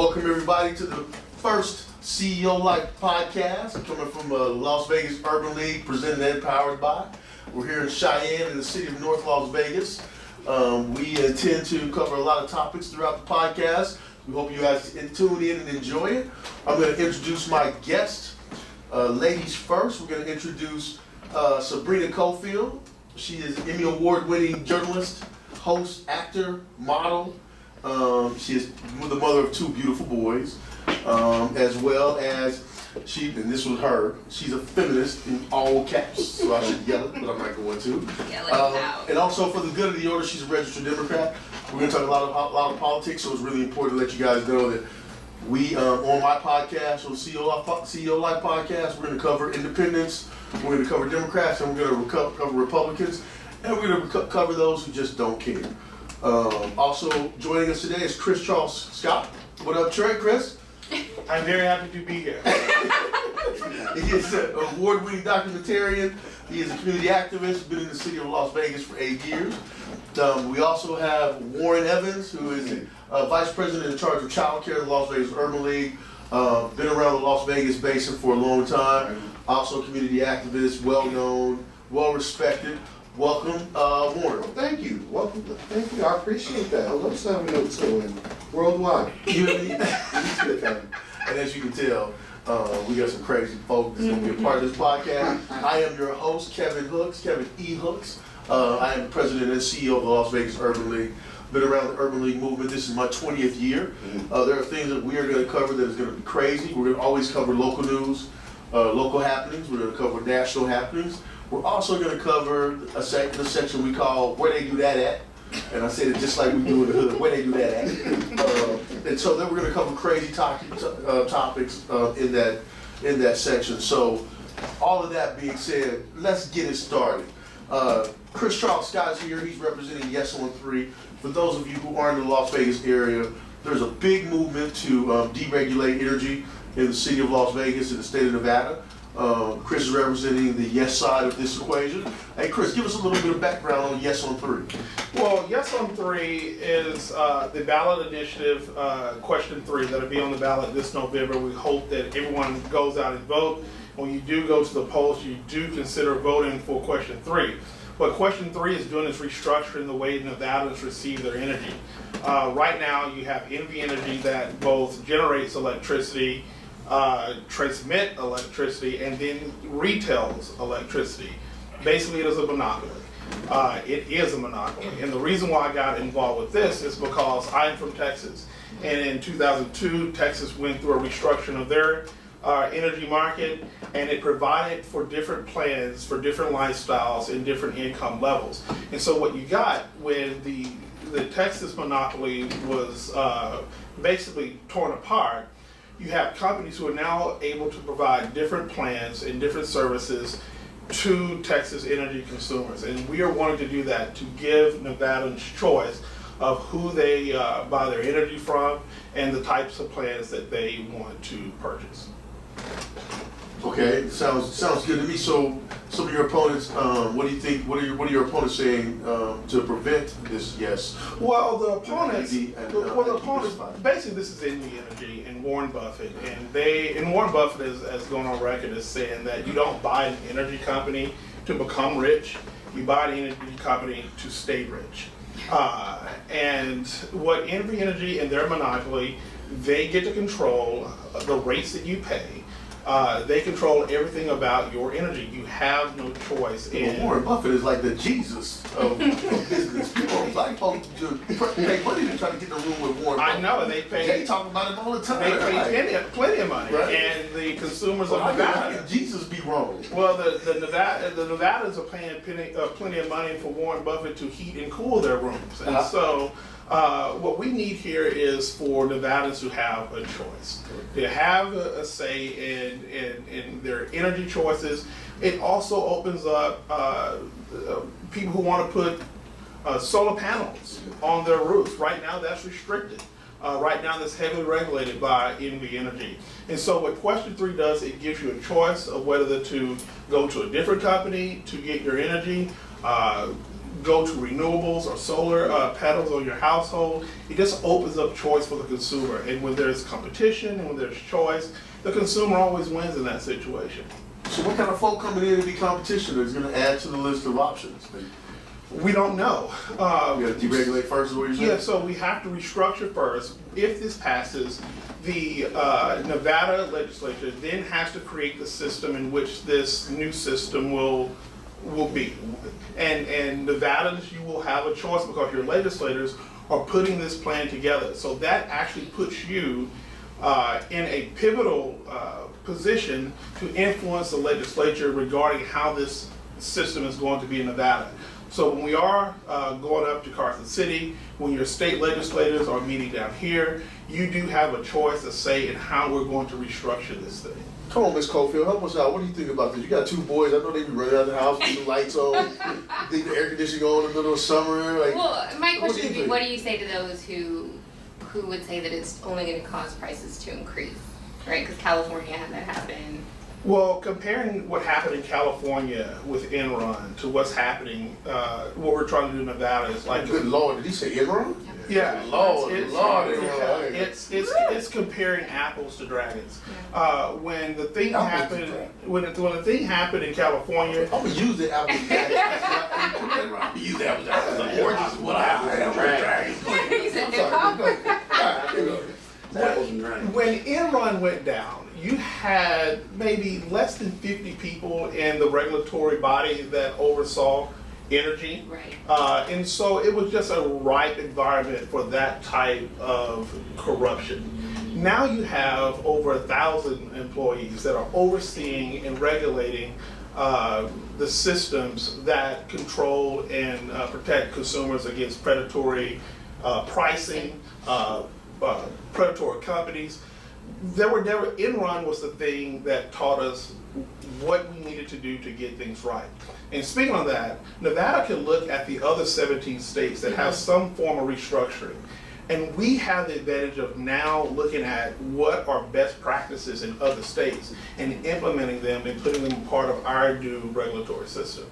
Welcome everybody to the first CEOlife podcast, coming from Las Vegas Urban League, presented and powered by. We're here in Cheyenne in the city of North Las Vegas. We intend to cover a lot of topics throughout the podcast. We hope you guys tune in and enjoy it. I'm going to introduce my guest. Ladies first, we're going to introduce Sabrina Cofield. She is an Emmy Award-winning journalist, host, actor, model. She is the mother of two beautiful boys, as well as and this was her, she's a feminist in all caps, so I should yell it, but I'm not going to. Yell it out. And also for the good of the order, she's a registered Democrat. We're going to talk a lot of politics, so it's really important to let you guys know that we, on my podcast, on the CEOlife podcast, we're going to cover independents, we're going to cover Democrats, and we're going to cover Republicans, and we're going to cover those who just don't care. Also joining us today is Chris Charles Scott. What up, Trey? Chris? I'm very happy to be here. He is an award-winning documentarian. He is a community activist, been in the city of Las Vegas for 8 years. We also have Warren Evans, who is Vice President in charge of Child Care at the Las Vegas Urban League. Been around the Las Vegas Basin for a long time. Also a community activist, well-known, well-respected. Welcome, Warren. Thank you. Welcome. Thank you. I appreciate that. I love having notes going worldwide. And as you can tell, we got some crazy folks that's going to be a part of this podcast. I am your host, Kevin E. Hooks. I am the president and CEO of the Las Vegas Urban League. Been around the Urban League movement. This is my 20th year. There are things that we are going to cover that is going to be crazy. We're going to always cover local news, local happenings. We're going to cover national happenings. We're also going to cover a section we call Where They Do That At. And I said it just like we do in the hood, where they do that at. And so then we're going to cover crazy topics in that section. So all of that being said, let's get it started. Chris Charles Scott is here. He's representing Yes on 3. For those of you who aren't in the Las Vegas area, there's a big movement to deregulate energy in the city of Las Vegas and the state of Nevada. Chris is representing the yes side of this equation. Hey Chris, give us a little bit of background on Yes on 3. Well, Yes on 3 is the ballot initiative, question 3, that'll be on the ballot this November. We hope that everyone goes out and vote. When you do go to the polls, you do consider voting for question 3. What question 3 is doing is restructuring the way Nevadans receive their energy. Right now, you have NV Energy that both generates electricity, transmit electricity, and then retails electricity. Basically, it is a monopoly. It is a monopoly. And the reason why I got involved with this is because I am from Texas. And in 2002, Texas went through a restructuring of their energy market, and it provided for different plans, for different lifestyles and different income levels. And so what you got when the Texas monopoly was basically torn apart, you have companies who are now able to provide different plans and different services to Texas energy consumers. And we are wanting to do that to give Nevadans choice of who they buy their energy from and the types of plans that they want to purchase. Okay, sounds good to me. So some of your opponents, what do you think? What are your opponents saying to prevent this? Yes. Well, the opponents, basically this is NV Energy and Warren Buffett, and Warren Buffett has gone on record as saying that you don't buy an energy company to become rich, you buy an energy company to stay rich. And what NV Energy and their monopoly, they get to control the rates that you pay. They control everything about your energy. You have no choice. Warren Buffett is like the Jesus of business. Black folks pay money to try to get in the room with Warren Buffett. I know, and they talk about him all the time. They pay plenty of money, right? And the consumers of Nevada. How can Jesus be wrong? Well, the Nevadans are paying plenty of money for Warren Buffett to heat and cool their rooms, and so. What we need here is for Nevadans to have a choice, to have a say in their energy choices. It also opens up people who want to put solar panels on their roofs. Right now, that's restricted. Right now, that's heavily regulated by NV Energy. And so what question 3 does, it gives you a choice of whether to go to a different company to get your energy, go to renewables or solar panels on your household. It just opens up choice for the consumer. And when there's competition and when there's choice, the consumer always wins in that situation. So what kind of folk coming in to be competition is going to add to the list of options? We don't know. We got to deregulate first, is what you're saying? Yeah, so we have to restructure first. If this passes, the Nevada legislature then has to create the system in which this new system will be. And Nevadans, you will have a choice because your legislators are putting this plan together. So that actually puts you in a pivotal position to influence the legislature regarding how this system is going to be in Nevada. So when we are going up to Carson City, when your state legislators are meeting down here, you do have a choice to say in how we're going to restructure this thing. Come on, Ms. Cofield, help us out. What do you think about this? You got 2 boys. I know they be running out of the house with the lights on, think the air conditioning on in the middle of summer. Like, Well, my what do question you would be, think? what do you say to those who would say that it's only going to cause prices to increase, right? Because California had that happen. Well, comparing what happened in California with Enron to what's happening, what we're trying to do in Nevada is like, good Lord, did he say Enron? yeah, Lord, it's, Lord, yeah, Enron. it's comparing apples to dragons. When the thing Apples to happened, dragons. when the thing happened in California, I'm gonna use the apple. I'm gonna use the apple. The oranges is what I am. You said I'm they're sorry. pop. when Enron went down, you had maybe less than 50 people in the regulatory body that oversaw energy. Right. And so it was just a ripe environment for that type of corruption. Now you have over 1,000 employees that are overseeing and regulating the systems that control and protect consumers against predatory pricing, predatory companies. Enron was the thing that taught us what we needed to do to get things right. And speaking of that, Nevada can look at the other 17 states that have some form of restructuring. And we have the advantage of now looking at what are best practices in other states and implementing them and putting them part of our new regulatory system.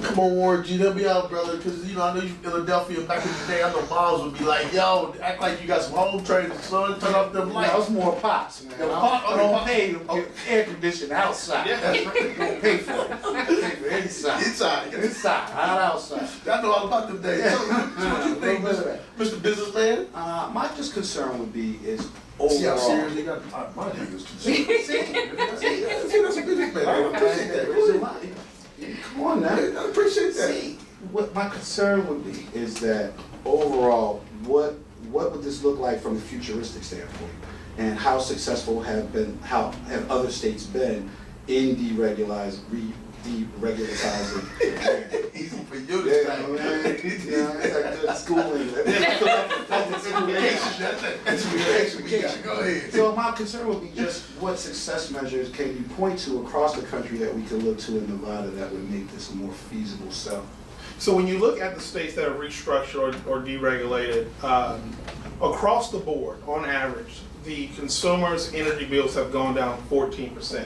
Come on, Warren G, help me out, brother, because, you know, I know you from Philadelphia back in the day. I know moms would be like, yo, act like you got some home training, son, turn off them That was lights. more pops, man. The I pop- don't, I don't pay to get air conditioning outside. Yeah. That's right. You don't pay for it. You pay for inside. Inside. Inside, not outside. I know all about them days. So what you think, Mr. Businessman? My just concern would be is See how overall. serious they got my niggas concerned. See, that's a businessman. I appreciate that. Come on now. I appreciate that. See, what my concern would be is that overall, what would this look like from a futuristic standpoint, and how successful have other states been in deregularizing? Easy for you to Yeah, say. man. It's like good schooling. That's education. Go ahead. So my concern would be just what success measures can you point to across the country that we could look to in Nevada that would make this a more feasible sell? So when you look at the states that are restructured or deregulated, across the board, on average, the consumers' energy bills have gone down 14%.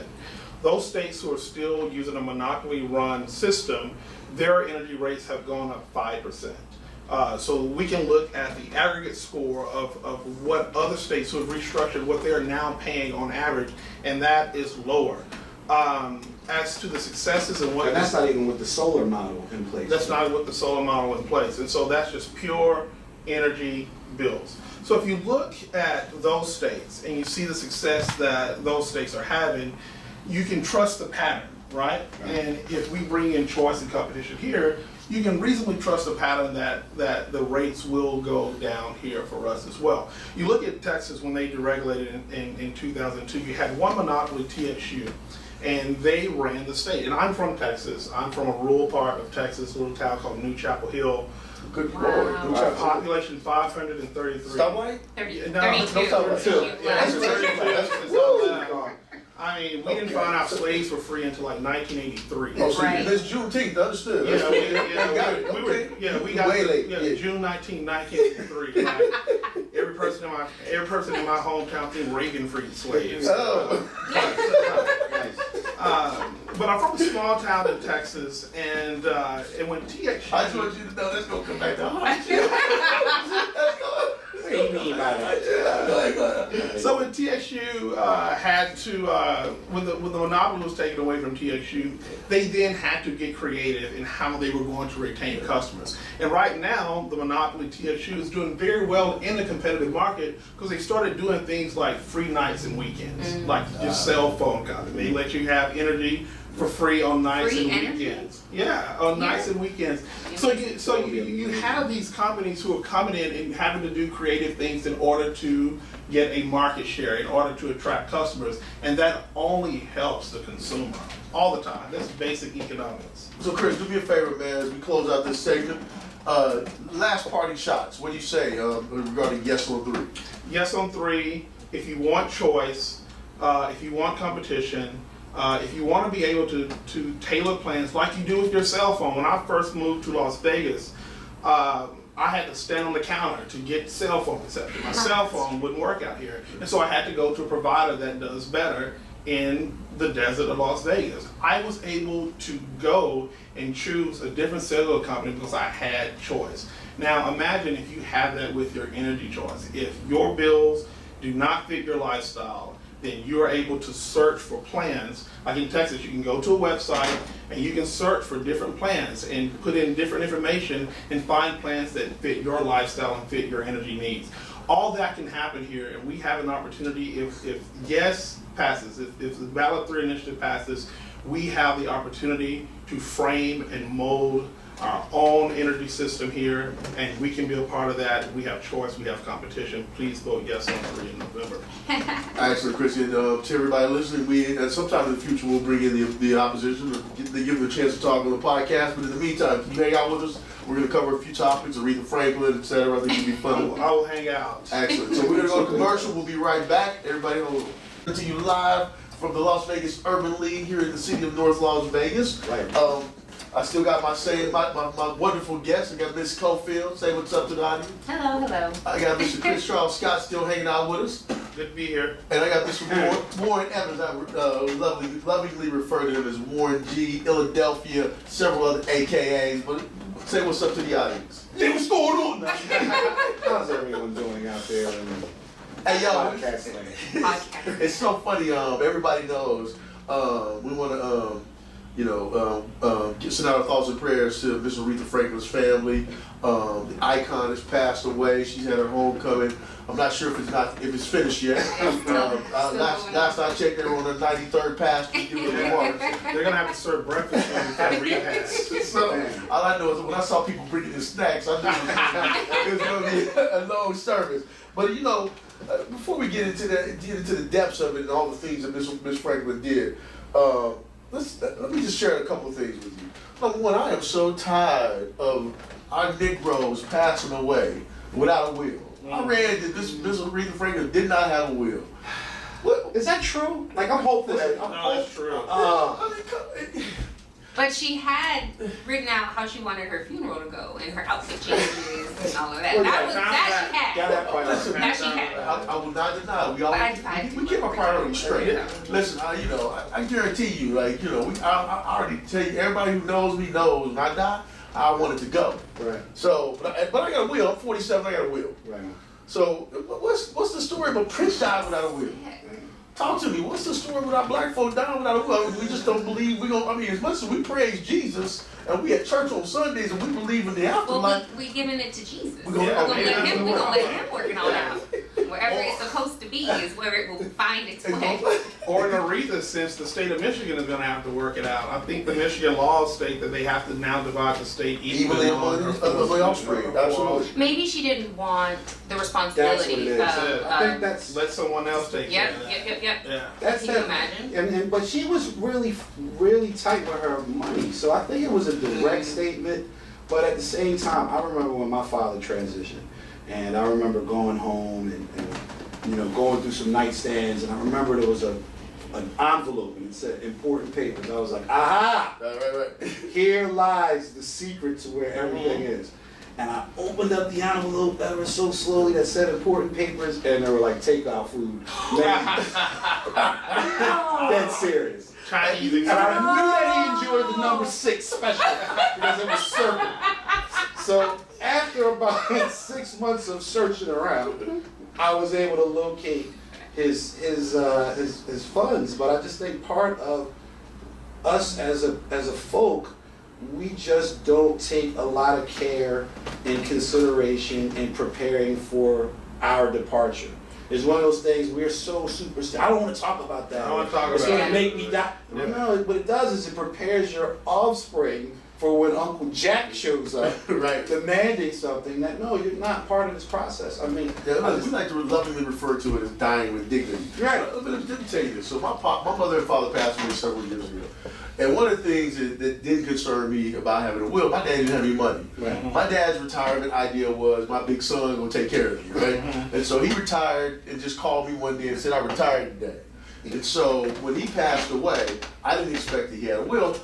Those states who are still using a monopoly-run system, their energy rates have gone up 5%. So we can look at the aggregate score of what other states who have restructured, what they're now paying on average, and that is lower. As to the successes and what... And that's not even with the solar model in place. That's not with the solar model in place. And so that's just pure energy bills. So if you look at those states and you see the success that those states are having, you can trust the pattern, right? And if we bring in choice and competition here, you can reasonably trust the pattern that the rates will go down here for us as well. You look at Texas when they deregulated in 2002, you had one monopoly, TXU, and they ran the state. And I'm from Texas. I'm from a rural part of Texas, a little town called New Chapel Hill. Good Wow. Lord. Population 533. Stoplight? 32. No, no, 32. Yeah, Wow. 32. I mean, we didn't find out slaves were free until like 1983. Oh, so Right. it's Juneteenth, understood. Yeah, Got it. we were, Okay. yeah, we got Way late. yeah, Yeah. June 1983. Like, every person in my hometown think Reagan freed slaves. Oh. but I'm from a small town in Texas, and when TXU, I just want you to know that's gonna come back to haunt What do you mean by that? you. so when TXU had to, when the monopoly was taken away from TXU, they then had to get creative in how they were going to retain customers. And right now, the monopoly TXU is doing very well in the competitive market because they started doing things like free nights and weekends, like your cell phone company. They let you have energy for free on nights Free and energy? weekends. Yeah, on nights and weekends. So you have these companies who are coming in and having to do creative things in order to get a market share, in order to attract customers, and that only helps the consumer all the time. That's basic economics. So Chris, do me a favor, man, as we close out this segment. Last parting shots. What do you say regarding Yes on 3? Yes on 3. If you want choice, if you want competition, if you want to be able to tailor plans like you do with your cell phone. When I first moved to Las Vegas, I had to stand on the counter to get cell phone reception. My cell phone wouldn't work out here. And so I had to go to a provider that does better in the desert of Las Vegas. I was able to go and choose a different cellular company because I had choice. Now imagine if you have that with your energy choice. If your bills do not fit your lifestyle, then you're able to search for plans. Like in Texas, you can go to a website and you can search for different plans and put in different information and find plans that fit your lifestyle and fit your energy needs. All that can happen here, and we have an opportunity if Yes passes, if the Ballot 3 initiative passes, we have the opportunity to frame and mold our own energy system here, and we can be a part of that. We have choice, we have competition. Please vote yes on 3 in November. Excellent, Christian. To everybody listening, sometime in the future we'll bring in the opposition, give them a chance to talk on the podcast. But in the meantime, if you hang out with us, we're going to cover a few topics, Aretha Franklin, etc. I think it'll be fun. I will hang out. Excellent. So we're going to go to commercial. We'll be right back. Everybody, will to you live from the Las Vegas Urban League here in the city of North Las Vegas. Right. I still got my wonderful guests. I got Miss Cofield. Say what's up to the audience. Hello, hello. I got Mr. Chris Charles Scott still hanging out with us. Good to be here. And I got Mr. Warren Evans. I lovingly refer to him as Warren G, Philadelphia, several other AKAs. But say what's up to the audience. Hey, what's going on now? How's everyone doing out there in Hey, yo. podcast land? Podcast. It's so funny. Everybody knows we want to, send out our thoughts and prayers to Miss Aretha Franklin's family. The icon has passed away. She's had her homecoming. I'm not sure if it's finished yet. Last I checked, they were on the 93rd pass to give her the waters. They're gonna have to serve breakfast for rehab. So all I know is when I saw people bringing in snacks, I knew it was going to be a long service. But before we get into the depths of it and all the things that Miss Franklin did, let me just share a couple of things with you. Number one, I am so tired of our Negroes passing away without a will. I read that Miss Aretha Franklin did not have a will. What? Is that true? Like, I'm hopeful that. No, that's true. But she had written out how she wanted her funeral to go and her outfit changes and all of that. Well, That Got she had. that part. That she had. I will not deny. We keep our priorities straight. Yeah. Listen, I guarantee you, I already tell you, everybody who knows me knows when I die, I want it to go. Right. So, but I got a will. I'm 47. I got a will. Right. So, what's the story about Prince died without a will? Talk to me. What's the story about black folk dying without a will? We just don't believe as much as we praise Jesus and we at church on Sundays and we believe in the afterlife. Well, we giving it to Jesus. We're We're gonna gonna let him work it all out. Wherever it's supposed to be is where it will find its way. Or in Aretha, since the state of Michigan is going to have to work it out. I think the Michigan laws state that they have to now divide the state evenly among the offspring. Absolutely. Maybe she didn't want the That's responsibility what it is. of. I think that's. Let someone else take care Yep, of that. yep. Yeah. That's Can you imagine? But she was really, really tight with her money. So I think it was a direct statement. But at the same time, I remember when my father transitioned, and I remember going home and going through some nightstands, and I remember there was an envelope and it said important papers. I was like, aha! Right. Here lies the secret to where everything is. And I opened up the envelope ever so slowly that said important papers, and they were like takeout food. That's serious. Chinese And I exotic. knew that he enjoyed the number 6 special because it was circle. So after about 6 months of searching around, I was able to locate his funds. But I just think part of us as a folk, we just don't take a lot of care and consideration in preparing for our departure. It's one of those things we're so superstitious. I don't want to talk about that. I don't want to talk It's about going to it. make me die. Yeah. No, what it does is it prepares your offspring for when Uncle Jack shows up Right. demanding something that, no, you're not part of this process. I mean, Yeah, we like to lovingly refer to it as dying with dignity. Right. Let me tell you this. So my mother and father passed away several years ago. And one of the things that didn't concern me about having a will, my dad didn't have any money. Right. My dad's retirement idea was my big son gonna take care of you, right? And so he retired and just called me one day and said, I retired today. And so when he passed away, I didn't expect that he had a will.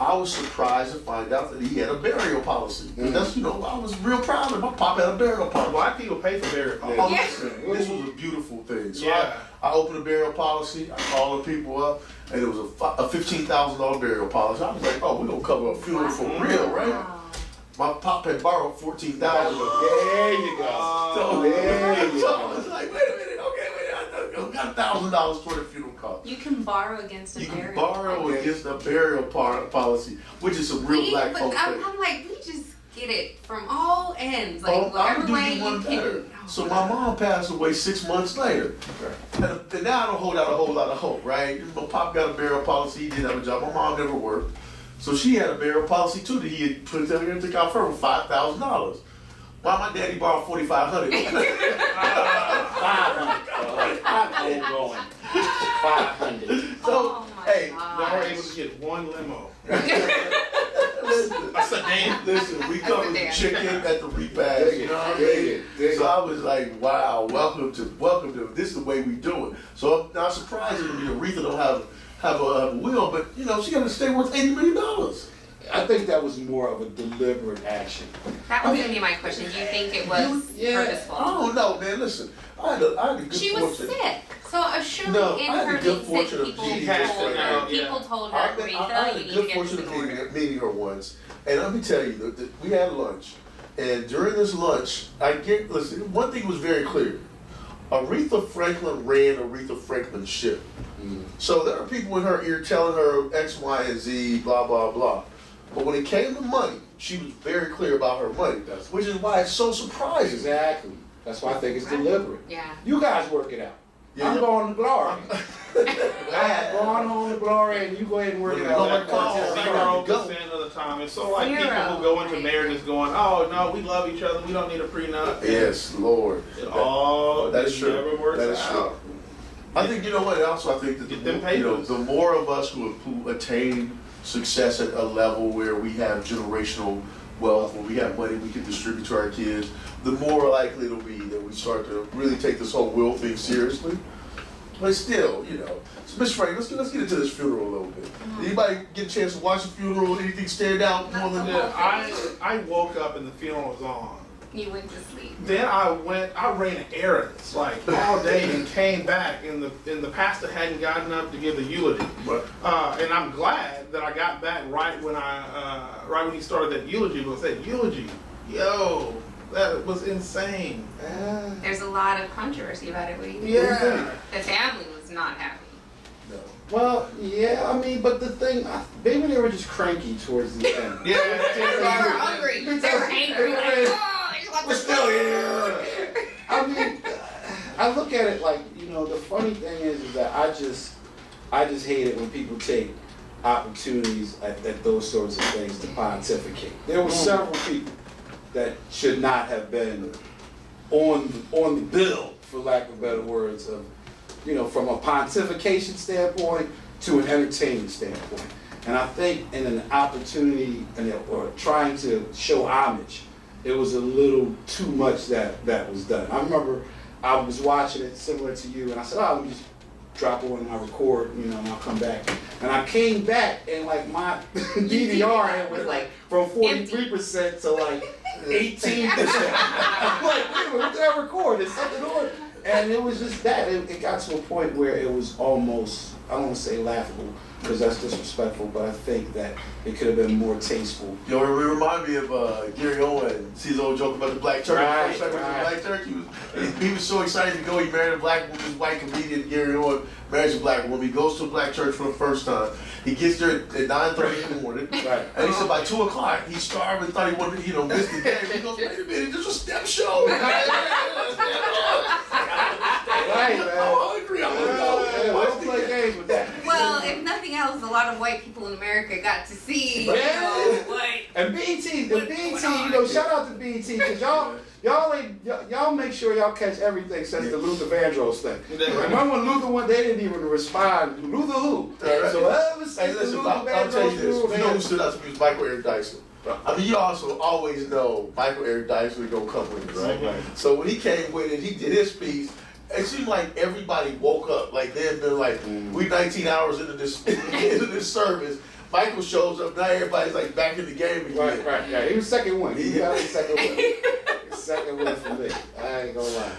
I was surprised to find out that he had a burial policy. And that's, I was real proud of him. My pop had a burial policy. Black people pay for burial Oh, policies. listen, this was a beautiful thing. So Yeah. I opened a burial policy, I called the people up, and it was a $15,000 burial policy. I was like, oh, we're going to cover a funeral for real, right? Wow. My pop had borrowed $14,000. There you go. So, There you so go. I was like, wait a minute, okay, I got $1,000 toward the funeral cost. You can borrow against a You burial. can borrow against a burial policy, which is some real black But folk thing. I'm like, we just get it from all ends. Like, Oh, I'm whatever gonna way do you one you better. can. So my mom passed away 6 months later. And now I don't hold out a whole lot of hope, right? My pop got a burial policy, he didn't have a job. My mom never worked. So she had a burial policy too that he had put together and took out for her $5,000. Why my daddy borrowed $4,500? 500. Going. 500. So, Oh my hey, God. Y'all were able to get one limo. listen, A sedan. listen, we covered the Damn. chicken at the repast, Dig you it, know what I dig mean? it, dig So it. I was like, wow, welcome to, this is the way we do it. So I'm not surprised that Aretha don't have a will, but she got to stay worth $80 million. I think that was more of a deliberate action. That was gonna be my question. Do you think it was Yeah. purposeful? I don't know, man. Listen, I had a good She was fortune. sick. So surely No, in I had her the good being fortune sick, of people meeting told her, her, yeah. people told her, I had Aretha, the you need good to get fortune this of in order. meeting her once, and let me tell you, we had lunch, and during this lunch, listen, one thing was very clear. Aretha Franklin ran Aretha Franklin's ship. So there are people in her ear telling her X, Y, and Z, blah, blah, blah. But when it came to money, she was very clear about her money, which is why it's so surprising. Exactly. That's why I think it's deliberate. Yeah. You guys work it out. Yeah. I'm going to glory. I had gone home to glory, and you go ahead and work it Well, out. like, 0% of the time. It's so like people Zero. who go into marriages going, oh no, we love each other, we don't need a prenup. Yes, Lord. It all That is true. never works That is out. true. I think, you know what, also I think that Get them papers. the more of us who attain success at a level where we have generational wealth, where we have money we can distribute to our kids, the more likely it'll be that we start to really take this whole will thing seriously. But still, so Ms. Frank, let's get into this funeral a little bit. Anybody get a chance to watch the funeral? Anything stand out more than Yeah, that? I woke up and the funeral was on. You went to sleep. Then I ran errands like all day and came back, and the pastor hadn't gotten up to give the eulogy. But And I'm glad that I got back right when he started that eulogy. Because that eulogy, yo, that was insane. There's a lot of controversy about it. What do you think? Yeah. The family was not happy. no. Well, yeah, I mean, but the thing, maybe they were just cranky towards the end. Yeah, They were hungry. They were angry. Like, oh, they want We're the still food. here. I mean, I look at it like, the funny thing is that I just hate it when people take opportunities at those sorts of things to pontificate. There were several people that should not have been on the bill, for lack of better words, of from a pontification standpoint to an entertainment standpoint. And I think in an opportunity or trying to show homage, it was a little too much that was done. I remember I was watching it similar to you, and I said, oh, let me just drop on my record, and I'll come back. And I came back, and like my DVR was like from 43% to like 18%. I'm like, wait a minute, what did I record? Is something on? And it was just that. It got to a point where it was almost, I don't want to say laughable, because that's disrespectful, but I think that it could have been more tasteful. Yo, it remind me of Gary Owen. See his old joke about the black church. Right, The first time he went to right. the black church, he was so excited to go. He married a black woman. This white comedian, Gary Owen, marries a black woman. He goes to a black church for the first time. He gets there at 9:30 in the morning. Right. And he said by 2 o'clock, he starved and thought he wanted to, miss the game. He goes, wait a minute, this is a step show. Right, man. I'm hungry. I'm hungry. Yeah, we Watch don't the play game. games with that. Well, if nothing else, a lot of white people in America got to see, Yeah. what. And BET, What went on? shout out to BET, because y'all make sure y'all catch everything since the Luther Vandross thing. Remember when Luther went, they didn't even respond. Luther who? Right. So ever since Hey, the listen, Luther I'll tell you Vandross this. rule, You know who stood out to me was Michael Eric Dyson. I mean, you also always know Michael Eric Dyson was going to come with it, right? Right. So when he came with it, he did his piece. It seemed like everybody woke up. Like they had been like, we 19 hours into this into this service. Michael shows up, now everybody's like back in the game again. Right. Yeah, he was second win. He got his second win. Second win for me. I ain't gonna lie.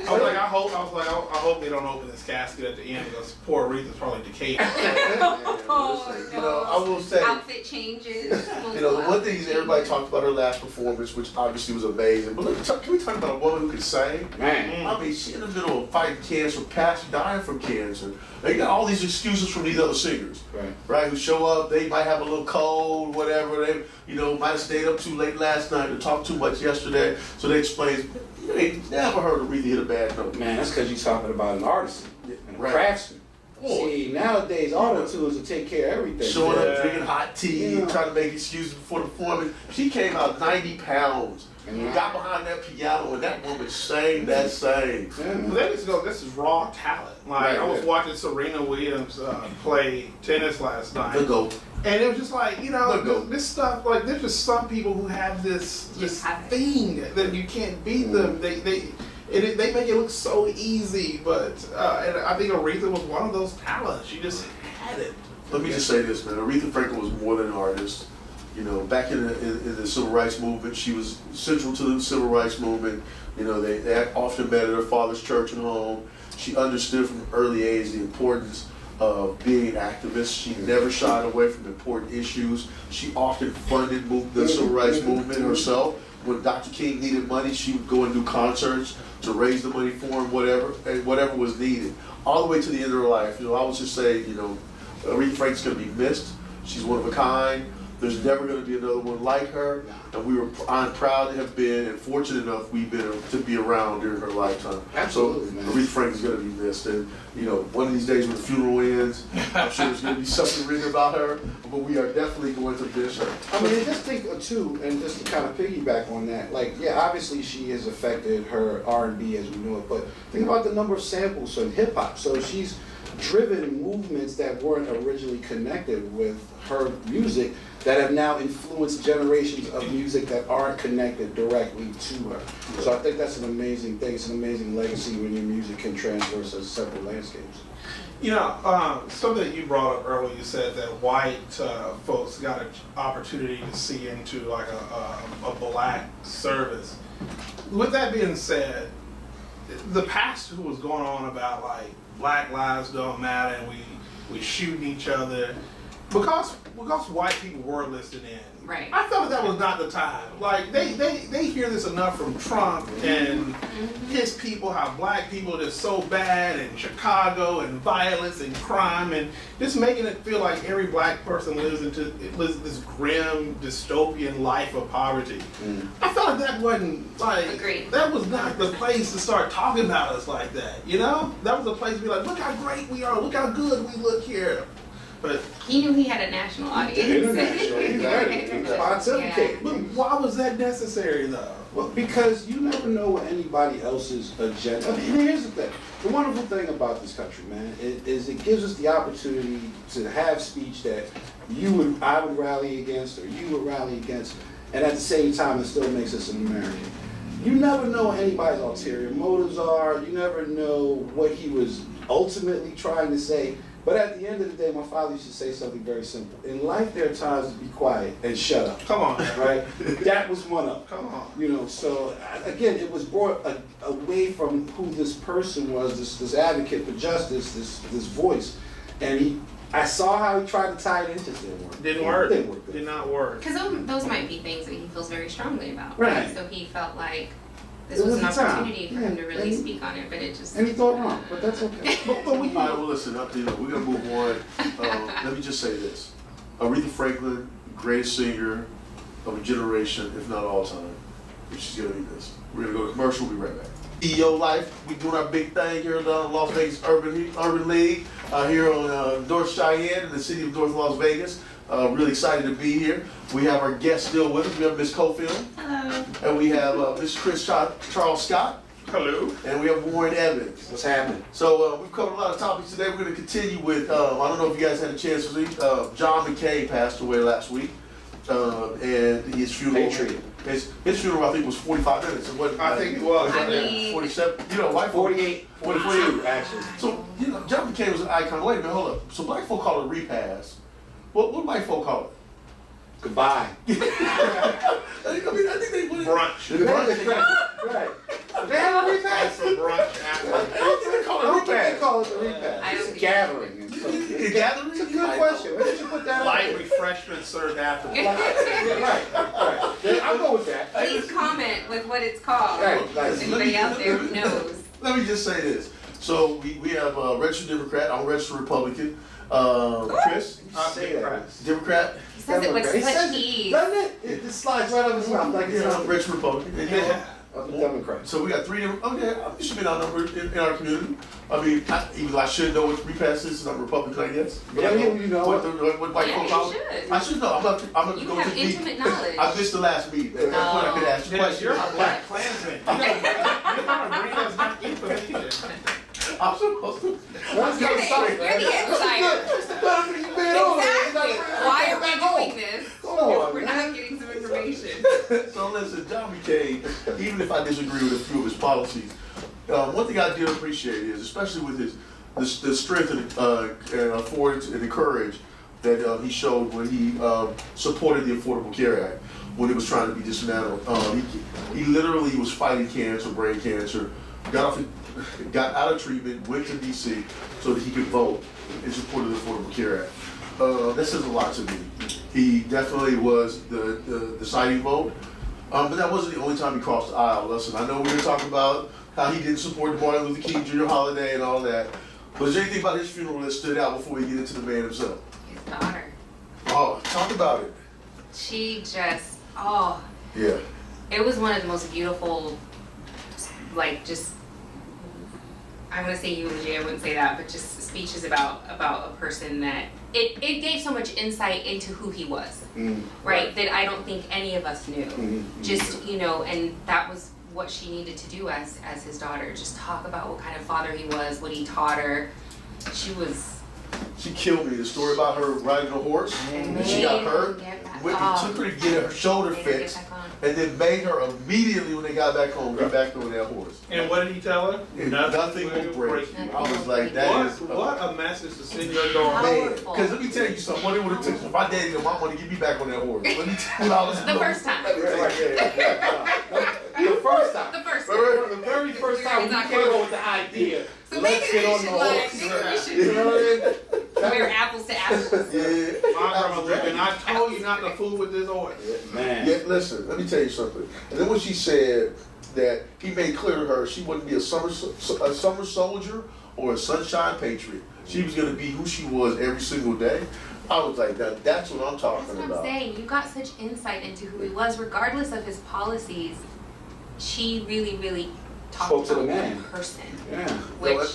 I hope they don't open this casket at the end because poor Aretha's probably decayed. Oh, You know, I will say, outfit changes. the one thing is everybody talked about her last performance, which obviously was amazing. But can we talk about a woman who can sing? Man. I mean, she in the middle of fighting cancer, past dying from cancer. They got all these excuses from these other singers, right? Who show up, they might have a little cold, whatever. They, might have stayed up too late last night or talked too much yesterday. So they explain, you ain't never heard Aretha hit a bad note. Man, that's because you're talking about an artist and a Right. craftsman. Oh. See, nowadays, all the tools will take care of everything. Showing Yeah. up, drinking hot tea, Yeah. trying to make excuses before the performance. She came out 90 pounds. Yeah. Got behind that piano and that woman sang that sang. But that is this is raw talent. Like Right, I was yeah. watching Serena Williams play tennis last night. The GOAT. And it was just like, Look, though. this stuff, like there's just some people who have this have it. thing that you can't beat them. They make it look so easy, but and I think Aretha was one of those talents. She just had it. Let me just say this, man. Aretha Franklin was more than an artist. Back in the civil rights movement, she was central to the civil rights movement. They often met at her father's church and home. She understood from an early age the importance of being an activist. She never shied away from important issues. She often funded the civil rights movement herself. When Dr. King needed money, she would go and do concerts to raise the money for him, whatever was needed, all the way to the end of her life. I would just say, Aretha Franklin's going to be missed. She's one of a kind. There's never going to be another one like her, and I'm proud to have been and fortunate enough we've been to be around during her lifetime. Absolutely, so man. Aretha Franklin's going to be missed, and one of these days when the funeral ends, I'm sure there's going to be something written about her, but we are definitely going to miss her. I mean, just think too, and just to kind of piggyback on that, obviously she has affected her R&B as we know it, but think about the number of samples in hip hop. So she's driven movements that weren't originally connected with her music that have now influenced generations of music that aren't connected directly to her. So I think that's an amazing thing. It's an amazing legacy when your music can transverse as separate landscapes. Something that you brought up earlier, you said that white folks got an opportunity to see into like a black service. With that being said, the pastor who was going on about like Black lives don't matter and we shooting each other, because white people were listening in. Right. I felt that was not the time. Like they hear this enough from Trump and his people, how black people are just so bad in Chicago and violence and crime and just making it feel like every black person lives this grim dystopian life of poverty. I felt like that wasn't like Agreed. that was not the place to start talking about us like that. That was the place to be like, look how great we are, look how good we look here. But He knew he had a national audience. Pontificate. But why was that necessary though? Well, because you never know what anybody else's agenda. I mean, here's the thing. The wonderful thing about this country, man, is it gives us the opportunity to have speech that I would rally against or you would rally against, and at the same time it still makes us an American. You never know what anybody's ulterior motives are. You never know what he was ultimately trying to say. But at the end of the day, my father used to say something very simple. In life, there are times to be quiet and shut up. Come on. Right? That was one of them. Come on. You know, so again, it was brought away from who this person was, this advocate for justice, this voice. And I saw how he tried to tie it in, just didn't work. Didn't work. Didn't work. Did not work. Because those might be things that he feels very strongly about. Right. So he felt like this It was an was the time. opportunity for him to really And- speak on it, but it just. And he thought wrong, but that's okay. But we, all right, well, listen, we're gonna move on. Let me just say this: Aretha Franklin, greatest singer of a generation, if not all time. She's gonna be missed. We're gonna go to commercial. We'll be right back. CEOlife, we doing our big thing here in Las Vegas Urban League here on North Cheyenne in the city of North Las Vegas. Really excited to be here. We have our guest still with us. We have Miss Cofield. Hello. And we have Mr. Chris Charles Scott. Hello. And we have Warren Evans. What's happening? So we've covered a lot of topics today. We're going to continue with, I don't know if you guys had a chance to see, John McCain passed away last week. And his funeral. Patriot. His funeral, I think, was 45 minutes. It wasn't, I think it was. I mean- 47. You know, white folk. 48, 42, actually. So, you know, John McCain was an icon. Wait a minute, hold up. So black folk call it a repass. What do white folk call it? Goodbye. I think they put it. Brunch. Right. They have a It's repass. a brunch after. I don't think they call I it a don't think they repass. call it the repass. I don't It's a think- gathering. And so. A gathering? It's a good question. Why did you put that out Light there? refreshment served after. Yeah, right. Yeah, I'll go with that. Please comment with what it's called. Right, nice. Anybody out there who knows? Let me just say this. So we have a registered Democrat. I'm a registered Republican. Chris, Say that. Democrat. He says it with He such says it, ease. doesn't it? It just slides right up his mouth like it's Yeah, I'm a not. registered Republican. And I'm a Democrat. So we got three. Okay, you should be outnumbered in our community. I mean, even though I should know what repass is, I'm a Republican, I guess. But Yeah, I know you know. what white Yeah, folk you call it. should. I should know. I'm not You going have to meet. intimate knowledge. I missed the last meeting. At that point, I could ask you Dennis, questions. you're a black Klansman. You're not bringing us back information. I'm supposed to. That's You're good the, stuff, you're man. the insider. It's the benefit you've been on. Exactly. Why are we doing this? Come on, We're man. not getting some information. So listen, John McCain, even if I disagree with a few of his policies, one thing I do appreciate is, especially with the strength and affordance and the courage that he showed when he supported the Affordable Care Act, when it was trying to be dismantled. He literally was fighting cancer, brain cancer, got out of treatment, went to DC so that he could vote in support of the Affordable Care Act. That says a lot to me. He definitely was the deciding vote, but that wasn't the only time he crossed the aisle. Listen, I know we were talking about how he didn't support the Martin Luther King Jr. holiday and all that, but is there anything about his funeral that stood out before we get into the man himself? His daughter. Oh, talk about it. She just, Yeah. it was one of the most beautiful, I'm gonna say eulogy, I wouldn't say that, but just speeches about a person that, it gave so much insight into who he was, right? That I don't think any of us knew. Just, and that was what she needed to do as his daughter, just talk about what kind of father he was, what he taught her. She killed me. The story about her riding a horse and she got hurt. Took her to get her shoulder fixed, and then made her immediately when they got back home get back on that horse. And what did he tell her? And nothing will break you. I was like, What a message to send your daughter. man. Because let me tell you something. What it would have took for my daddy and my money to get me back on that horse. Let me tell you, I was The first time. The first time. The first time. The very first time we came up with the idea. So Let's maybe get we on should the horse. maybe You know what I mean? we should wear apples to apples. Yeah. My grandmother, and I told you not to fool with this horse. Man. Yeah, listen, let me tell you something. And then when she said that he made clear to her she wouldn't be a summer soldier or a sunshine patriot. She was going to be who she was every single day. I was like, that's what I'm talking That's what about. I'm saying. You got such insight into who he was, regardless of his policies. She really, really talked Spoke to about the man. that person, Yeah. which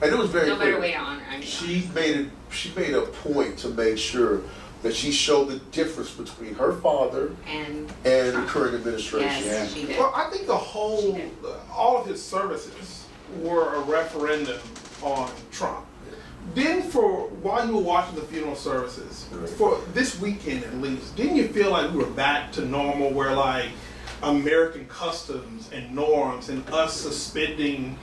And it was very no clear. better way to honor. I mean, She made a point to make sure that she showed the difference between her father and and the current administration. yes, she did. Well, I think all of his services were a referendum on Trump. Then while you were watching the funeral services, for this weekend at least, didn't you feel like we were back to normal where like American customs and norms and us suspending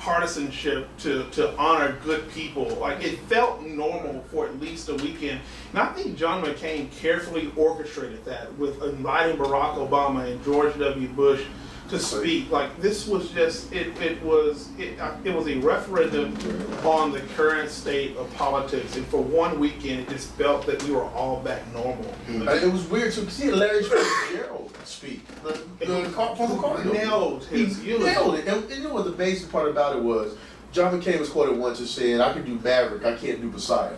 partisanship to honor good people. Like, it felt normal for at least a weekend. And I think John McCain carefully orchestrated that with inviting Barack Obama and George W. Bush to speak. Like, this was just, it was a referendum on the current state of politics. And for one weekend, it just felt that we were all back normal. It was weird to see Larry Fitzgerald speak. The former cardinal. Nailed his eulogy. Nailed it. And you know what the basic part about it was? John McCain was quoted once as saying, "I can do Maverick, I can't do Messiah."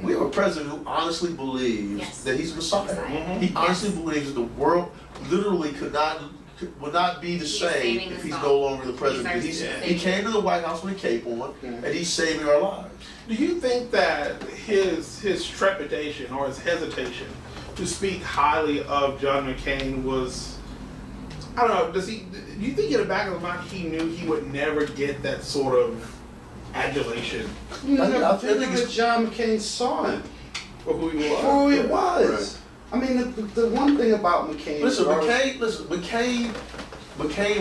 We have a president who honestly believes that he's Messiah. He honestly believes that the world literally would not be the same if he's no longer the president. He came to the White House with a cape on, and he's saving our lives. Do you think that his trepidation or his hesitation to speak highly of John McCain was, I don't know, do you think in the back of his mind he knew he would never get that sort of adulation? I think it's John McCain saw him For who he was. for who he was. I mean, the one thing about McCain. McCain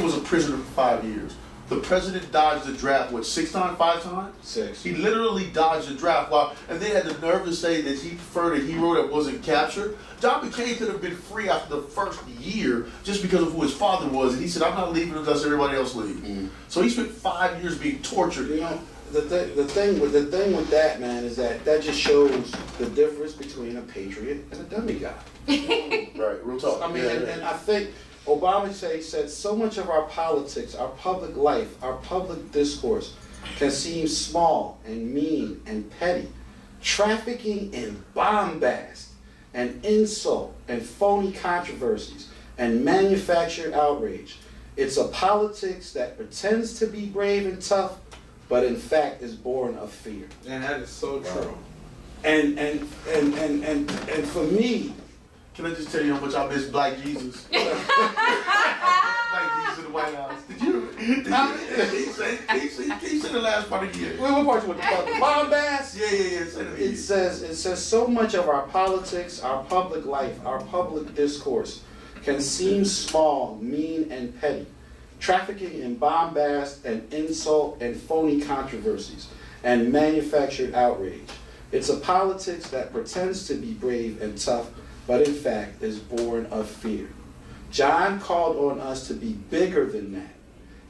was a prisoner for 5 years. The president dodged the draft, 5 times? 6. He literally dodged the draft, and they had the nerve to say that he preferred a hero that wasn't captured. John McCain could have been free after the first year just because of who his father was, and he said, "I'm not leaving unless everybody else leaves." So he spent 5 years being tortured. You know, the thing with that, man, is that just shows the difference between a patriot and a dummy guy. Right, real talk. I mean, and I think Obama said so much of our politics, our public life, our public discourse can seem small and mean and petty. Trafficking in bombast and insult and phony controversies and manufactured outrage. It's a politics that pretends to be brave and tough, but in fact is born of fear. And that is so true. And for me, Can I just tell you how much I miss Black Jesus? Black Jesus in the White House. Did you? Can you say the last part again? what part you want to talk about? Bombast? Yeah. Say it again. It says so much of our politics, our public life, our public discourse can seem small, mean, and petty. Trafficking in bombast and insult and phony controversies and manufactured outrage. It's a politics that pretends to be brave and tough, but in fact is born of fear. John called on us to be bigger than that.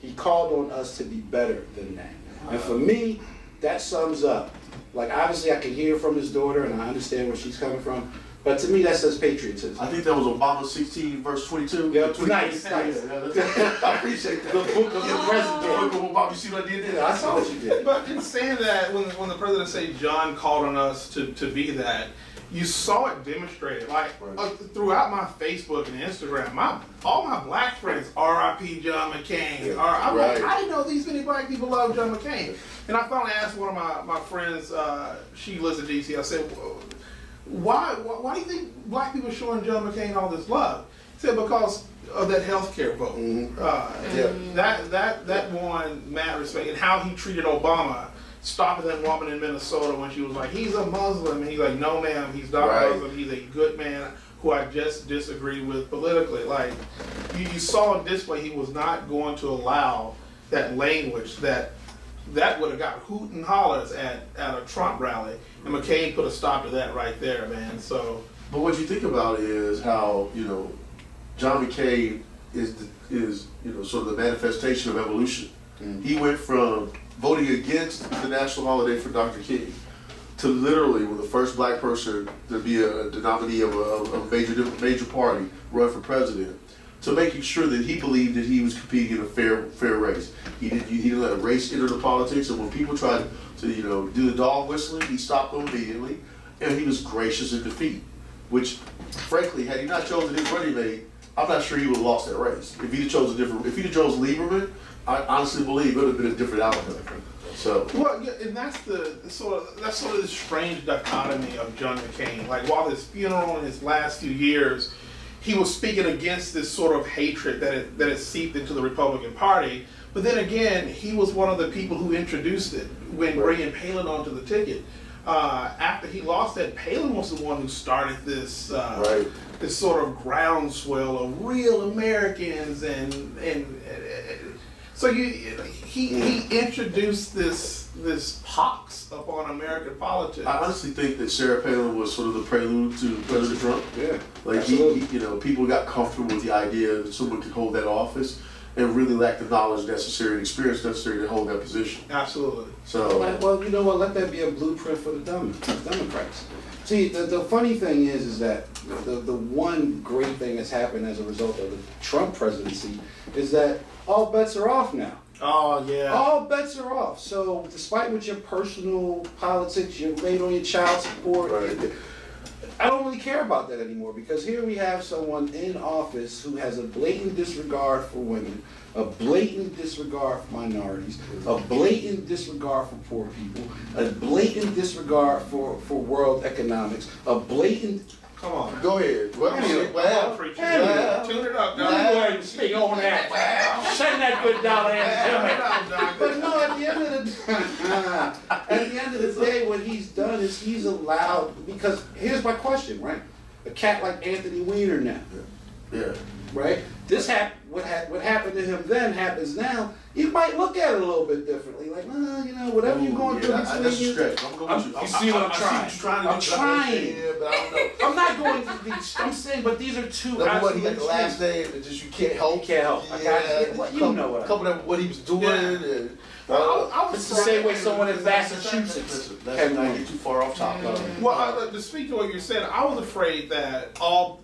He called on us to be better than that. And for me, that sums up. Like, obviously I can hear from his daughter and I understand where she's coming from, but to me that says patriotism. I think that was Obama 16 verse 22. Yeah, nice. I appreciate that. The book of the president. The book of Obama, you see what I did there? Yeah, I saw what you did. But in saying that, when the president said John called on us to be that, you saw it demonstrated. Like, throughout my Facebook and Instagram, all my black friends, R.I.P. John McCain. I'm like, I didn't know these many black people love John McCain. And I finally asked one of my friends, she lives in D.C., I said, why do you think black people are showing John McCain all this love? He said, because of that healthcare vote. That won mad respect. And how he treated Obama, stopping that woman in Minnesota when she was like, he's a Muslim. And he's like, no ma'am, he's not Muslim. He's a good man who I just disagree with politically. Like, you saw on display he was not going to allow that language that would have got hoot and hollers at a Trump rally. And McCain put a stop to that right there, man. So, but what you think about is how, John McCain is sort of the manifestation of evolution. He went from voting against the national holiday for Dr. King to literally, with the first black person to be the nominee of a major party run for president, to making sure that he believed that he was competing in a fair race. He didn't let a race enter the politics, and when people tried to do the dog whistling, he stopped them immediately, and he was gracious in defeat. Which, frankly, had he not chosen his running mate, I'm not sure he would have lost that race. If he'd chose Lieberman, I honestly believe it would have been a different outcome. So, well, yeah, and that's sort of the strange dichotomy of John McCain. Like, while his funeral in his last few years, he was speaking against this sort of hatred that had seeped into the Republican Party. But then again, he was one of the people who introduced it when bringing Palin onto the ticket. After he lost that, Palin was the one who started this this sort of groundswell of real Americans, and so So he introduced this pox upon American politics. I honestly think that Sarah Palin was sort of the prelude to President Trump. Yeah, Like people got comfortable with the idea that someone could hold that office and really lacked the knowledge necessary and experience necessary to hold that position. Absolutely. So, well, you know what? Let that be a blueprint for the Democrats. See, the funny thing is that the one great thing that's happened as a result of the Trump presidency is that all bets are off now. Oh, yeah. All bets are off. So, despite what your personal politics, you're late on your child support, right. I don't really care about that anymore because here we have someone in office who has a blatant disregard for women, a blatant disregard for minorities, a blatant disregard for poor people, a blatant disregard for world economics, a blatant... Come on. Go ahead. Well, Tune it up, Go ahead and stay on that. Wow. Send that good dollar in. But no, at the end of the day, what he's done is he's allowed, because here's my question, right? A cat like Anthony Weiner now. Yeah. Right? What happened to him then happens now. You might look at it a little bit differently. Like, whatever you're going through between that's a you. stretch. I'm going with you. You see what I'm trying? I'm trying. Yeah, but I don't know. I'm not going to these. I'm saying, but these are two. Number one, he had the last name, and just you can't help. You can't help. Couple of what he was doing. Yeah. And, it's the same way someone in Massachusetts. Let's not get too far off topic. Well, to speak to what you're saying, I was afraid that all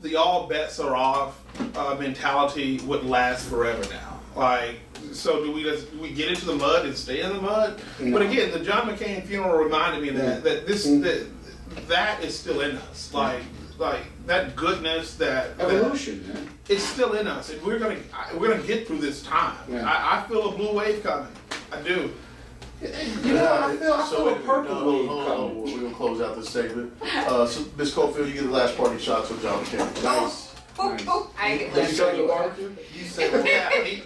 bets are off mentality would last forever now. Like, so do we get into the mud and stay in the mud? No. But again, the John McCain funeral reminded me that that is still in us. Like that goodness, that evolution, man. It's still in us, and we're gonna get through this time. Yeah. I feel a blue wave coming. I do. You know, I feel a purple wave coming. We're gonna close out this segment. So, Ms. Cofield, you get the last party shots with John McCain. Nice. I get Did you say the barbecue? You said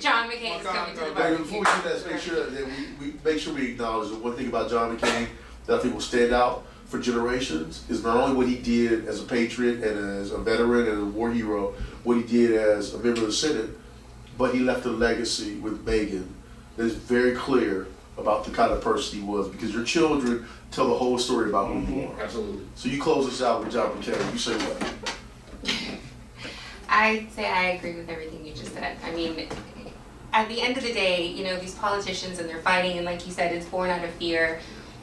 John McCain is coming to the barbecue. Before we do that, let's make sure that we acknowledge that one thing about John McCain that I think will stand out for generations is not only what he did as a patriot and as a veteran and a war hero, what he did as a member of the Senate, but he left a legacy with Megan that is very clear about the kind of person he was, because your children tell the whole story about who you are. Absolutely. So you close us out with John McCain. You say what? I'd say I agree with everything you just said. I mean, at the end of the day, these politicians and they're fighting, and like you said, it's born out of fear.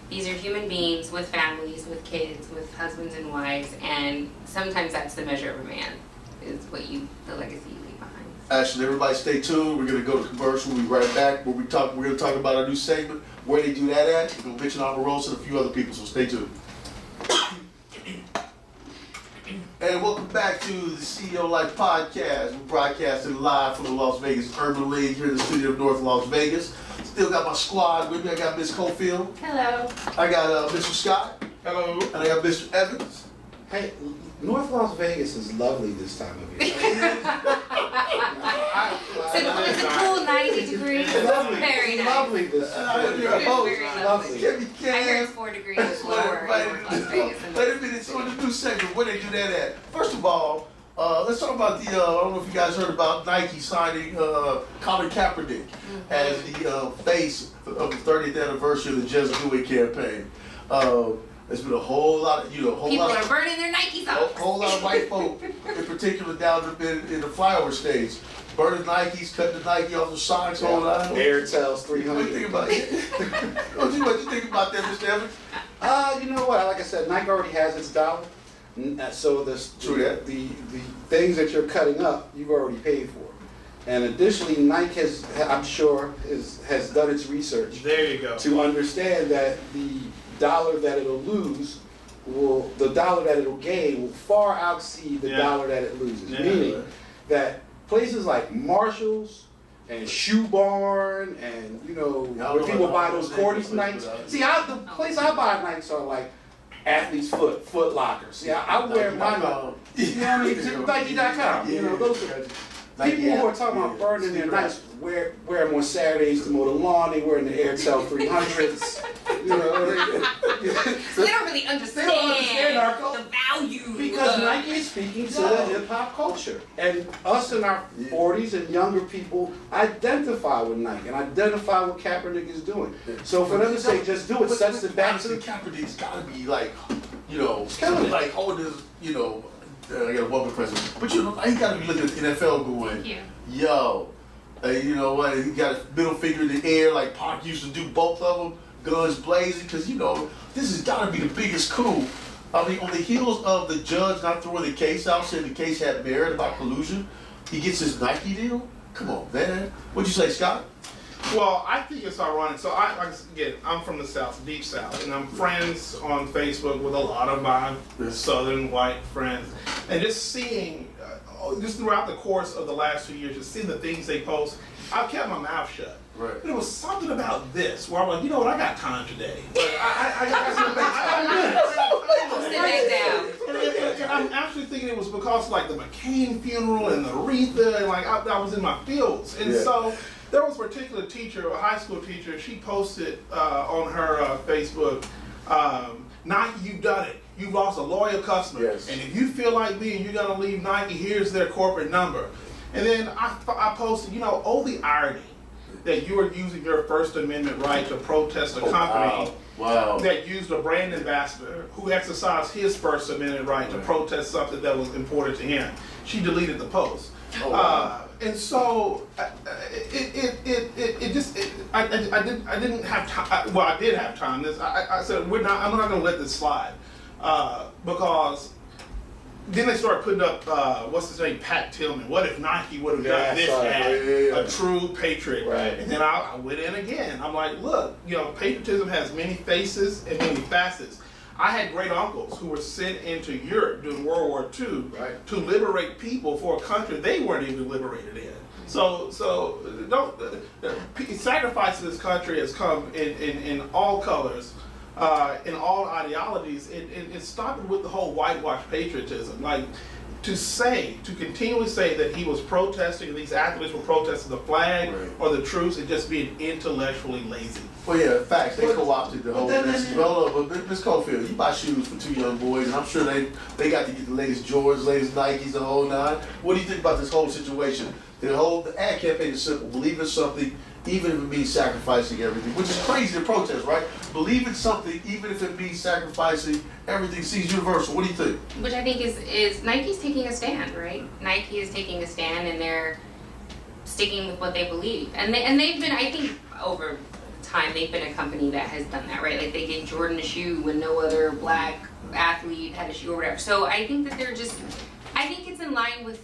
These are human beings with families, with kids, with husbands and wives, and sometimes that's the measure of a man, is the legacy you leave behind. Ashley, everybody stay tuned. We're going to go to commercial. We'll be right back. We're going to talk about our new segment, where they do that at. We're going to mention Omarosa and a few other people, so stay tuned. And welcome back to the CEOlife podcast. We're broadcasting live from the Las Vegas Urban League here in the studio of North Las Vegas. Still got my squad with me. I got Miss Cofield. Hello. I got Mr. Scott. Hello. And I got Mr. Evans. Hey, North Las Vegas is lovely this time of year. It's a cool 90 degrees. Lovely. Very nice. Lovely this time. Very Lovely. I heard it's 4 degrees lower in Las Vegas. Wait a minute. So in the new segment, where they do that at? First of all, let's talk about I don't know if you guys heard about Nike signing Colin Kaepernick as the face of the 30th anniversary of the Just Do It campaign. There's been a whole lot of, People are burning their Nike socks. A whole lot of white folk, in particular down in the flyover states, burning Nikes, cutting the Nike off the socks, whole lot. Airtel's 300. What do you think about it? What you think about that, Mr. Evans? You know what? Like I said, Nike already has its dollar. So the things that you're cutting up, you've already paid for. And additionally, Nike has done its research. There you go. To understand that the dollar that it'll gain will far exceed the dollar that it loses. Meaning that places like Marshalls and Shoe Barn and where people buy those Cordy's Nikes. See, the place I buy Nikes are like Athlete's Foot Locker. See, I wear my Nike.com. Those are people who are talking about burning their Nikes wear them on Saturdays to mow the lawn. They wear in the Airtel 300s. You know, So they don't really understand, our culture. the value. Because of, Nike is speaking to the hip hop culture. And us in our 40s and younger people identify with Nike and identify what Kaepernick is doing. So for them to say just do it sets it back to the Kaepernick's gotta be like, you know, killing it. like holding his, you know, I got a woman president. But you know, he gotta be looking at the NFL going, Yeah. yo, you know what, he got a middle finger in the air like Pac used to do, both of them, guns blazing, because you know, this has gotta be the biggest coup. I mean, on the heels of the judge not throwing the case out, saying the case had merit about collusion, he gets his Nike deal? Come on, man. What'd you say, Scott? Well, I think it's ironic. So again, I'm from the South, deep South, and I'm friends on Facebook with a lot of my Southern white friends, and just seeing, just throughout the course of the last 2 years, just seeing the things they post, I kept my mouth shut. Right. But it was something about this where I'm like, you know what, I got time today. But I Sit back down. and I'm actually thinking it was because like the McCain funeral and the Aretha, and like I was in my fields, and so. There was a particular teacher, a high school teacher, she posted on her Facebook, Nike, you've done it. You've lost a loyal customer. Yes. And if you feel like me and you're going to leave Nike, here's their corporate number. And then I posted, you know, oh, the irony that you are using your First Amendment right to protest a company that used a brand ambassador who exercised his First Amendment right to protest something that was important to him. She deleted the post. And so it just I didn't have time. Well, I did have time. I said I'm not going to let this slide because then they started putting up what's his name, Pat Tillman. What if Nike would have done this as a true patriot? Right. And then I went in again. I'm like, look, you know, patriotism has many faces and many facets. I had great uncles who were sent into Europe during World War II to liberate people for a country they weren't even liberated in. So don't sacrifice to this country has come in all colors, in all ideologies. It stopped with the whole whitewash patriotism. Like to continually say that he was protesting, these athletes were protesting the flag or the truce, and just being intellectually lazy. Well, yeah, facts. They co-opted the whole message. But Ms. Cofield, you buy shoes for two young boys, and I'm sure they got to get the latest Jordans, latest Nikes, the whole nine. What do you think about this whole situation? The ad campaign is simple. Believe in something, even if it means sacrificing everything, which is crazy to protest, right? Believe in something, even if it means sacrificing everything. Seems universal. What do you think? Which I think is Nike's taking a stand, right? Nike is taking a stand, and they're sticking with what they believe, and they've been, I think, over time they've been a company that has done that, right? Like they gave Jordan a shoe when no other black athlete had a shoe or whatever. So I think that I think it's in line with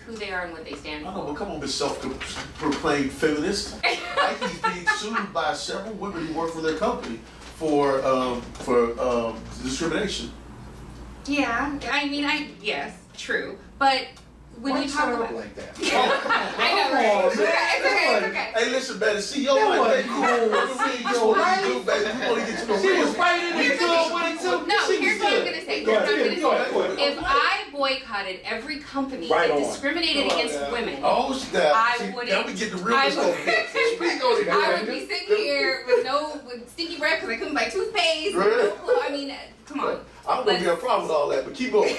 who they are and what they stand for. I know, but come on, Miss self-proclaimed feminist. Nike's being sued by several women who work for their company for discrimination. Yeah, I mean, yes, true, but when you talk about like that. I know, right? It's okay. Hey, listen, man, the CEO like, cool. Right? You want to get to the She was right in the good with it too. No, here's what I'm gonna say. If I boycotted every company that discriminated against women, I wouldn't. Now we get the real Speak on it. I would be sitting here with sticky breath because I couldn't buy toothpaste. I mean, come on. I don't want to be a problem with all that, but keep going.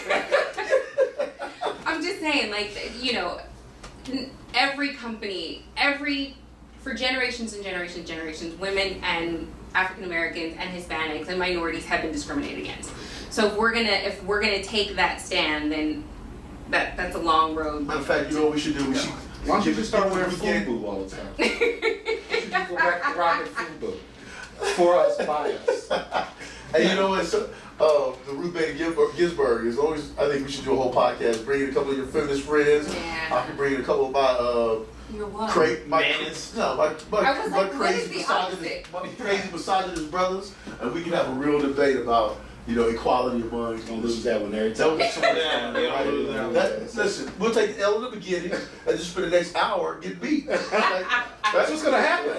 I'm just saying, like, you know, every company, for generations and generations, women and African Americans and Hispanics and minorities have been discriminated against. So if we're gonna take that stand, then that's a long road. Matter of fact, you know what we should do? Why don't you just start wearing FUBU all the time? You should just go back to rocking FUBU. For us, by us. Hey, you know what? The Ruth Bader Ginsburg is always. I think we should do a whole podcast. Bring in a couple of your feminist friends. Yeah. I can bring in a couple of my Your what? my crazy misogynist brothers, and we can have a real debate about equality among. Don't lose that one every time. Listen, we'll take the L in the beginning and just spend the next hour getting beat. That's what's gonna happen.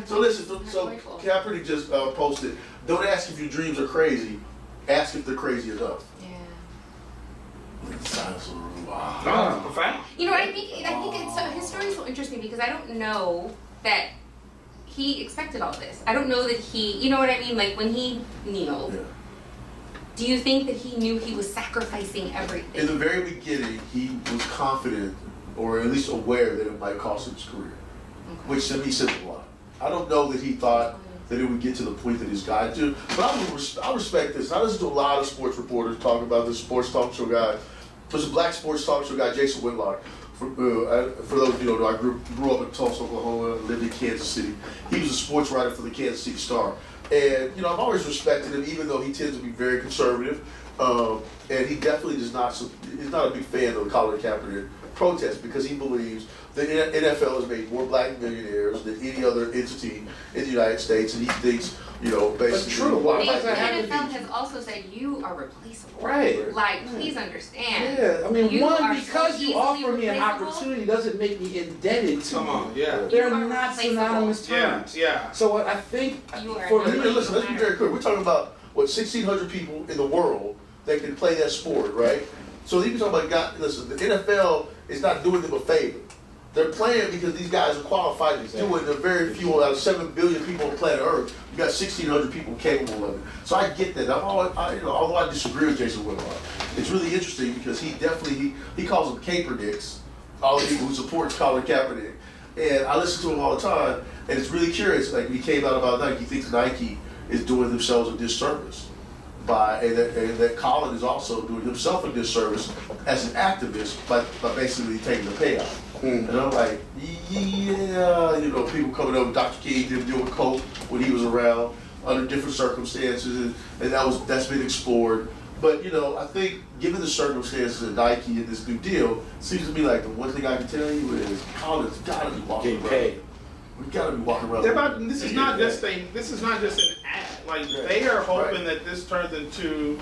So listen, so Kaepernick just posted, don't ask if your dreams are crazy, ask if they're crazy enough. Wow. Profound. You know, I think it's his story is so interesting because I don't know that he expected all this. I don't know that he, you know what I mean? Like when he kneeled, do you think that he knew he was sacrificing everything? In the very beginning, he was confident, or at least aware that it might cost him his career, which to me says a lot. I don't know that he thought that it would get to the point that he's gotten to, but I respect this. I listen to a lot of sports reporters talk about this sports talk show guy. There's a black sports talk show guy, Jason Whitlock. For those of you who don't know, I grew up in Tulsa, Oklahoma, lived in Kansas City. He was a sports writer for the Kansas City Star. And, you know, I've always respected him, even though he tends to be very conservative. And he definitely he's not a big fan of the Colin Kaepernick protest because he believes the NFL has made more black millionaires than any other entity in the United States. And he thinks, you know, basically. But true. Why The does that have to NFL be? has also said you are replaceable. Right. Like, please understand. Yeah, I mean, You one, are because so you easily offer me an replaceable. opportunity doesn't make me indebted to Come you. on, yeah. They're You are not replaceable. synonymous Yeah, terms. yeah. So what I think, You are for not- me, And listen, let's be very clear. We're talking about, 1,600 people in the world that can play that sport, right? So even talking about, listen, the NFL is not doing them a favor. They're playing because these guys are qualified to do it. There are very few out of 7 billion people on planet Earth. You got 1,600 people capable of it. So I get that. Although I disagree with Jason Whitlock, it's really interesting because he definitely he calls them Kaepernicks, all the people who support Colin Kaepernick. And I listen to him all the time, and it's really curious. Like when he came out about Nike, he thinks Nike is doing themselves a disservice. And that Colin is also doing himself a disservice as an activist by basically taking the payout. And I'm like, yeah, you know, people coming over, Dr. King didn't deal with coke when he was around under different circumstances, and that's been explored. But, you know, I think given the circumstances of Nike and this new deal, it seems to me like the one thing I can tell you is Colin's gotta be walking getting around. paid. We gotta be walking around. This is not just an ad. Like they are hoping that this turns into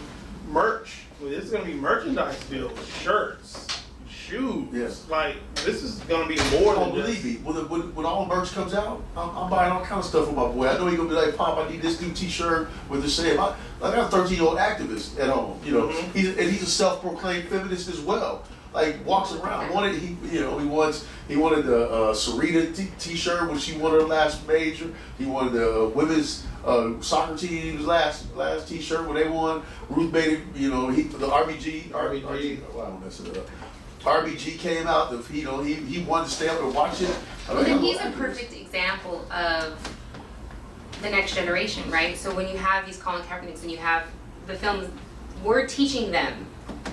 merch. This is gonna be merchandise deals, shirts, shoes. Yes. Like this is gonna be more Oh, than believe just. me, when all the merch comes out, I'm buying all kind of stuff for my boy. I know he's gonna be like, Pop, I need this new T-shirt with the same. I got a 13-year-old activist at home, you know. He's a self-proclaimed feminist as well. Like walks around. He wanted the Serena T-shirt when she won her last major. He wanted the women's soccer team's last T-shirt when they won. Ruth made it. You know, the RBG. Well, I don't mess it up. RBG came out. He wanted to stay up and watch it. Well, then he's a perfect example of the next generation, right? So when you have these Colin Kaepernicks and you have the films, we're teaching them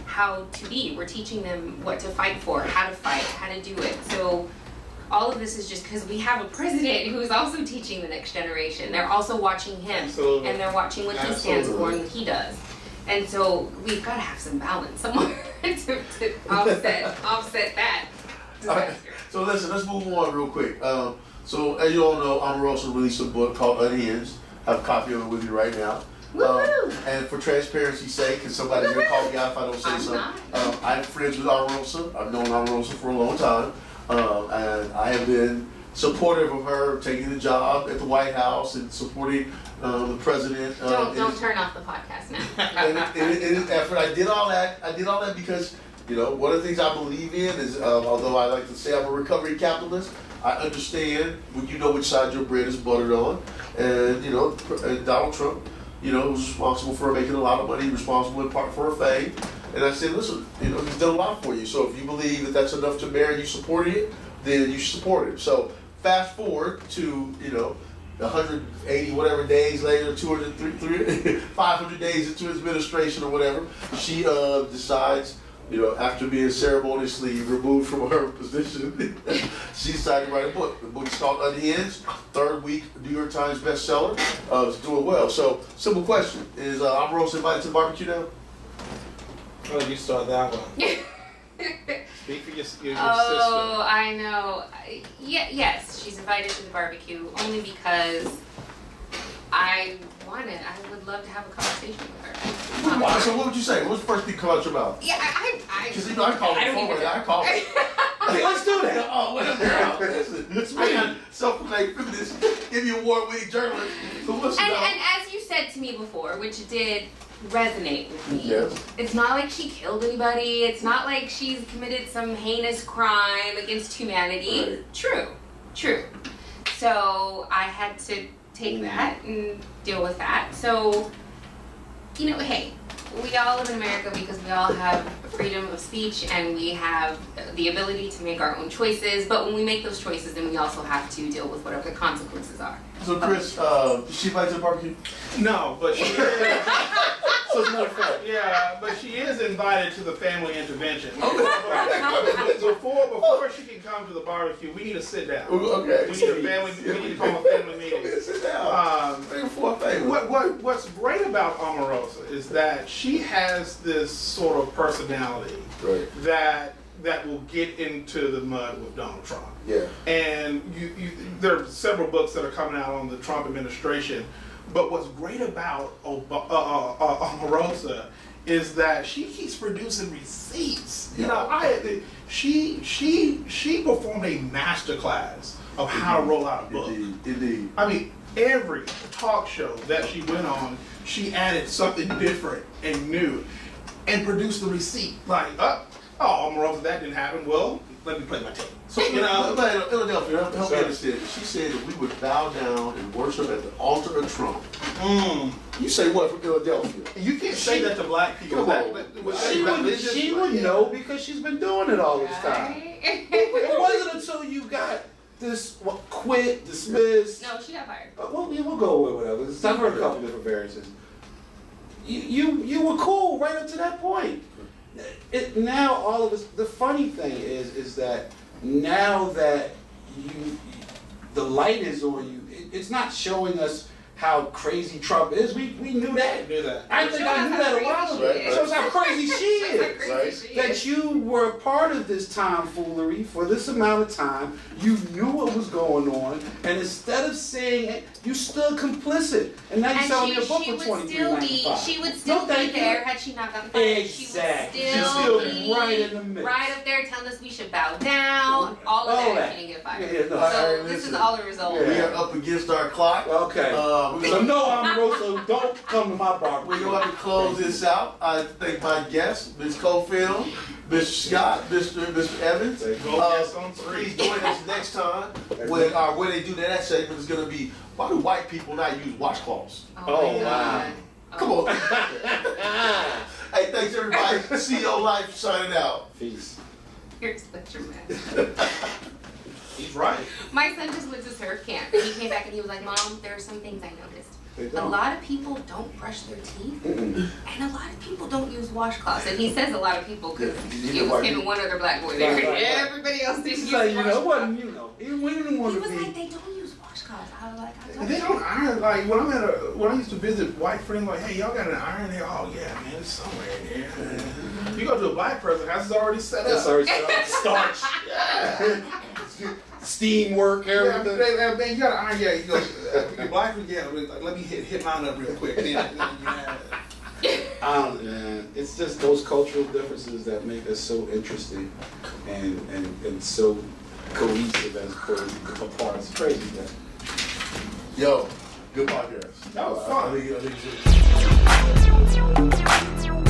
how to be. We're teaching them what to fight for, how to fight, how to do it. So all of this is just because we have a president who's also teaching the next generation. They're also watching him. Absolutely. And they're watching what he stands for and what he does. And so we've got to have some balance somewhere to offset that. All right. So listen, let's move on real quick. So as you all know, Omarosa released a book called Unhinged. I have a copy of it with you right now. And for transparency's sake, because somebody's going to call me out if I don't say something, I'm friends with Omarosa. I've known Omarosa for a long time. And I have been supportive of her taking the job at the White House and supporting the president. Don't turn off the podcast now. in his effort. I did all that because, you know, one of the things I believe in is, although I like to say I'm a recovery capitalist, I understand when you know which side your bread is buttered on. And, you know, Donald Trump, you know, was responsible for making a lot of money, responsible in part for her fame. And I said, listen, you know, he's done a lot for you. So if you believe that that's enough to merit you supporting it, then you should support it. So fast forward to, you know, 180 whatever days later, 200, 300, 500 days into his administration or whatever, she decides, you know, after being ceremoniously removed from her position, she decided to write a book. The book is called Unhinged, third week New York Times bestseller. It's doing well. So, simple question: is Omarosa invited to the barbecue now? Oh, you start that one. Speak for your sister. Oh, I know. Yes, she's invited to the barbecue only because I would love to have a conversation with her. Wow, so what would you say? What's the first thing come out your mouth? Yeah, Because you know I call I it don't forward. even I call it. Hey, let's do that. Oh, whatever. It's me, self-proclaimed feminist, Emmy award-winning journalist. So what's and as you said to me before, which did resonate with me. Yes. It's not like she killed anybody. It's not like she's committed some heinous crime against humanity. Right. True. So I had to take that and deal with that. So, you know, hey, we all live in America because we all have freedom of speech and we have the ability to make our own choices. But when we make those choices, then we also have to deal with whatever the consequences are. So Chris, she invited to the barbecue? No, but she is. So it's not fair. Yeah, but she is invited to the family intervention. Okay. Before she can come to the barbecue, we need to sit down. Okay. We need to call a family meeting. Sit down. What's great about Omarosa is that she has this sort of personality that will get into the mud with Donald Trump. Yeah. And there are several books that are coming out on the Trump administration. But what's great about Omarosa is that she keeps producing receipts. You know, she performed a masterclass of how to roll out a book. Indeed. I mean, every talk show that she went on, she added something different and new, and produced the receipt. Like, oh, Omarosa, that didn't happen. Well, let me play my tape. So, you know, Philadelphia, help me understand. She said that we would bow down and worship at the altar of Trump. You say what from Philadelphia? You can't say that to black people. She would know because she's been doing it all this time. It wasn't until you got this quit, dismissed. No, she got fired. We'll go with whatever. I've heard a couple different variances. You were cool right up to that point. Now all of us. The funny thing is that now that the light is on you, it's not showing us how crazy Trump is. We knew that. I think I knew that a while ago. It shows how crazy she is. That you were a part of this tomfoolery for this amount of time. You knew what was going on, and instead of saying it, you stood complicit. And now you're selling your book for $23.95. She would still be there had she not gotten fired. Exactly. She would still be right in the middle. right up there telling us we should bow down. All of that. She didn't get fired. So this is all the result. We are up against our clock. Okay. So no, Omarosa, don't come to my bar. We're going to have to close this out. I thank my guests, Ms. Cofield, Mr. Scott, Mr. Evans. Please join us next time when where they do that segment is going to be, why do white people not use washcloths? Oh, wow. Come on. Hey, thanks everybody. CEOlife signing out. Peace. Here's what you're mad. He's right. My son just went to surf camp and he came back and he was like, Mom, there are some things I noticed. A lot of people don't brush their teeth and a lot of people don't use washcloths. And he says a lot of people because it was him and one other black boy there. Everybody else didn't use washcloths. He was like, they don't use washcloths. I was like, They don't iron. Like when I used to visit white friends, like, hey, y'all got an iron there? Oh yeah, man, it's somewhere in there. You go to a black person, house is already set up. It's already set up. Starch. Yeah. Steam work, everything. Yeah, man, you got an iron. Yeah, you go. Your black people, yeah. Let me hit mine up real quick. It's just those cultural differences that make us so interesting and so cohesive as a part. It's crazy, man. Yo, good podcast. That was fun. I think